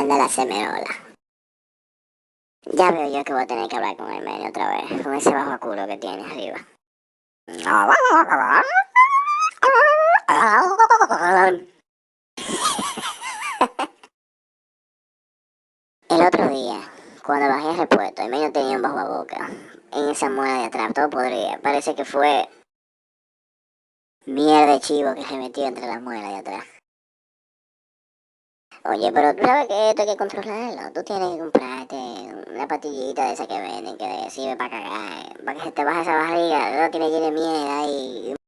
de la semerola. Ya veo yo que voy a tener que hablar con el medio otra vez, con ese bajo culo que tiene arriba. El otro día, cuando bajé el repuesto, el medio tenía un bajo a boca en esa muela de atrás, todo podría. Parece que fue mierda de chivo que se metió entre las muelas de atrás. Oye, pero tú sabes que esto hay que controlarlo. Tú tienes que comprarte una pastillita de esa que venden, que sirve para cagar, para que se te baje esa barriga. No tiene lleno de mierda y